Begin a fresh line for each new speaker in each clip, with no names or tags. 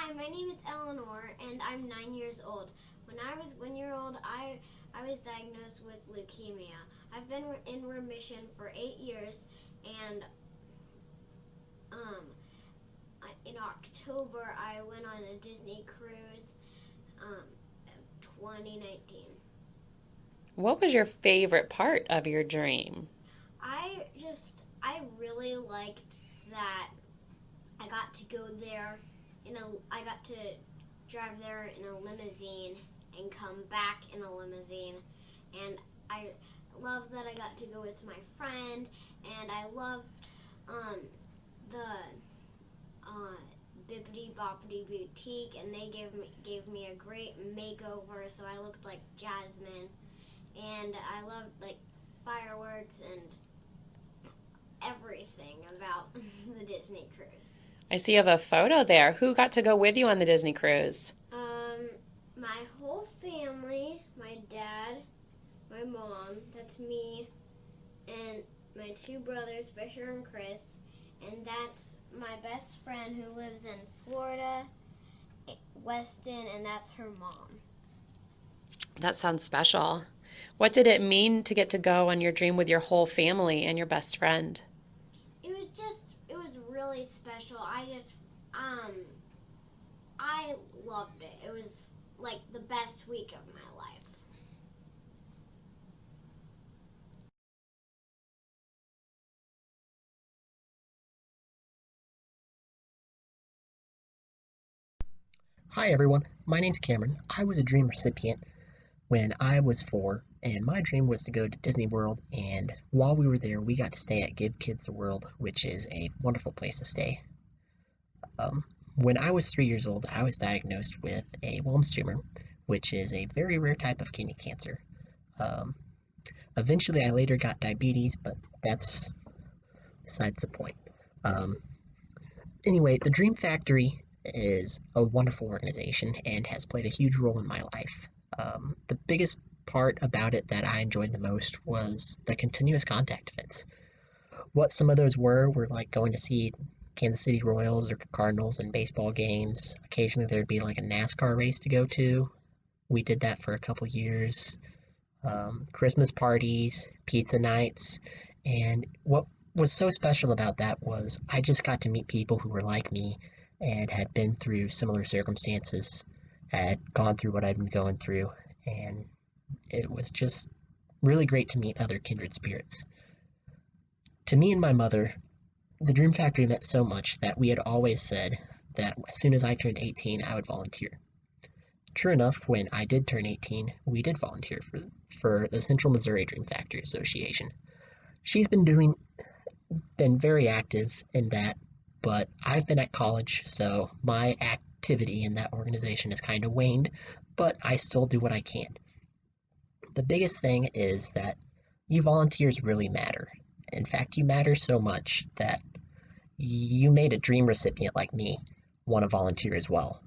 Hi, my name is Eleanor, and I'm 9 years old. When I was 1 year old, I was diagnosed with leukemia. I've been in remission for 8 years, and um, in October I went on a Disney cruise, 2019.
What was your favorite part of your dream?
I really liked that I got to go there I got to drive there in a limousine and come back in a limousine, and I love that I got to go with my friend, and I love um, the uh, Bibbidi Boppity Boutique, and they gave me a great makeover, so I looked like Jasmine, and I loved like fireworks and everything about the Disney cruise.
I see you have a photo there. Who got to go with you on the Disney cruise?
Um, my whole family, my dad, my mom, that's me, and my two brothers, Fisher and Chris, and that's my best friend who lives in Florida, Weston, and that's her mom.
That sounds special. What did it mean to get to go on your dream with your whole family and your best friend?
It was really special. Um, I loved it. It was like the best week of my life.
Hi everyone, my name's Cameron. I was a dream recipient when I was 4, and my dream was to go to Disney World. And while we were there, we got to stay at Give Kids the World, which is a wonderful place to stay. Um, when I was 3 years old, I was diagnosed with a Wilms tumor, which is a very rare type of kidney cancer. Um, Eventually, I later got diabetes, but that's besides the point. Um, anyway, the Dream Factory is a wonderful organization and has played a huge role in my life. The biggest part about it that I enjoyed the most was the continuous contact events. What some of those were like going to see Kansas City Royals or Cardinals in baseball games. Occasionally there'd be like a NASCAR race to go to. We did that for a couple years. Christmas parties, pizza nights, and what was so special about that was I just got to meet people who were like me and had been through similar circumstances, had gone through what I'd been going through, and it was just really great to meet other kindred spirits. To me and my mother, the Dream Factory meant so much that we had always said that as soon as I turned 18, I would volunteer. True enough, when I did turn 18, we did volunteer for the Central Missouri Dream Factory Association. She's been very active in that, but I've been at college, so my activity in that organization has kind of waned, but I still do what I can. The biggest thing is that you volunteers really matter. In fact, you matter so much that you made a dream recipient like me want to volunteer as well.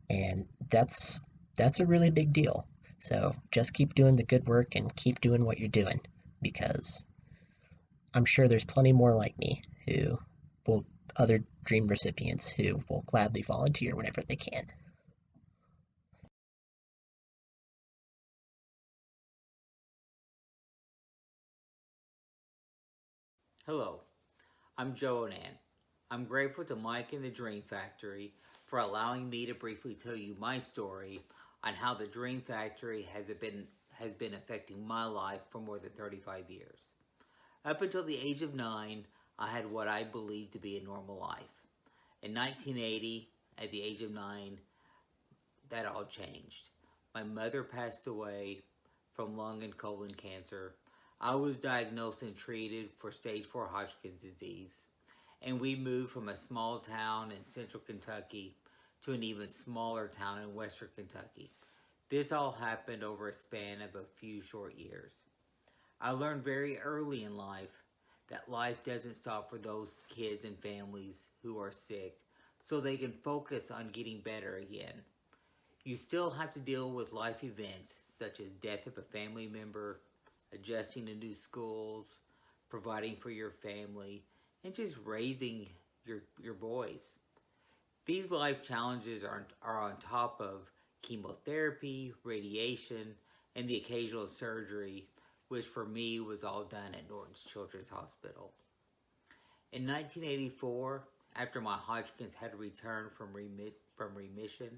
And that's a really big deal. So just keep doing the good work and keep doing what you're doing because I'm sure there's plenty more like me who will other dream recipients who will gladly volunteer whenever they can.
Hello, I'm Joe Onan. I'm grateful to Mike and the Dream Factory for allowing me to briefly tell you my story on how the Dream Factory has been affecting my life for more than 35 years. Up until the age of 9, I had what I believed to be a normal life. In 1980, at the age of 9, that all changed. My mother passed away from lung and colon cancer. I was diagnosed and treated for stage 4 Hodgkin's disease. And we moved from a small town in central Kentucky to an even smaller town in western Kentucky. This all happened over a span of a few short years. I learned very early in life that life doesn't stop for those kids and families who are sick, so they can focus on getting better again. You still have to deal with life events such as death of a family member, adjusting to new schools, providing for your family, and just raising your boys. These life challenges are on top of chemotherapy, radiation, and the occasional surgery, which for me was all done at Norton's Children's Hospital. In 1984, after my Hodgkin's had returned from remission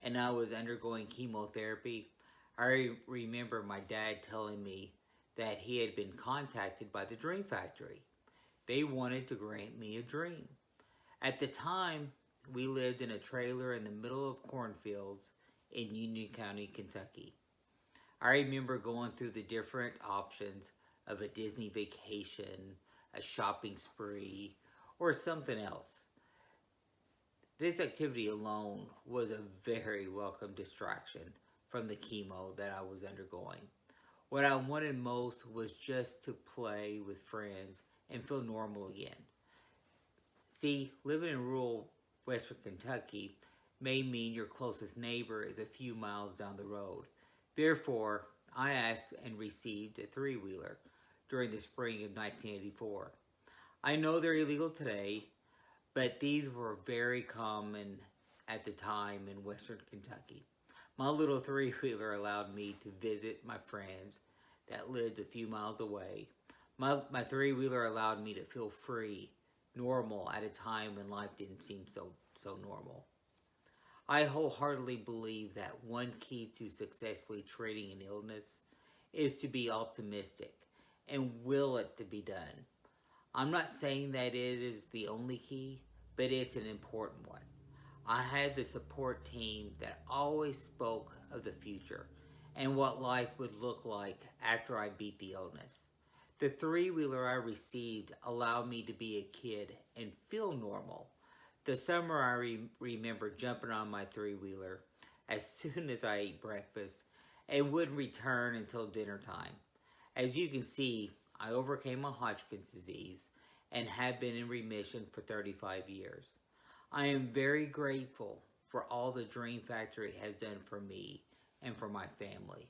and I was undergoing chemotherapy, I remember my dad telling me that he had been contacted by the Dream Factory. They wanted to grant me a dream. At the time, we lived in a trailer in the middle of cornfields in Union County, Kentucky. I remember going through the different options of a Disney vacation, a shopping spree, or something else. This activity alone was a very welcome distraction from the chemo that I was undergoing. What I wanted most was just to play with friends and feel normal again. See, living in rural Western Kentucky may mean your closest neighbor is a few miles down the road. Therefore, I asked and received a three-wheeler during the spring of 1984. I know they're illegal today, but these were very common at the time in Western Kentucky. My little three-wheeler allowed me to visit my friends that lived a few miles away. My three-wheeler allowed me to feel free, normal at a time when life didn't seem so normal. I wholeheartedly believe that one key to successfully treating an illness is to be optimistic and will it to be done. I'm not saying that it is the only key, but it's an important one. I had the support team that always spoke of the future and what life would look like after I beat the illness. The three-wheeler I received allowed me to be a kid and feel normal. The summer I remember jumping on my three-wheeler as soon as I ate breakfast and wouldn't return until dinner time. As you can see, I overcame my Hodgkin's disease and have been in remission for 35 years. I am very grateful for all the Dream Factory has done for me and for my family.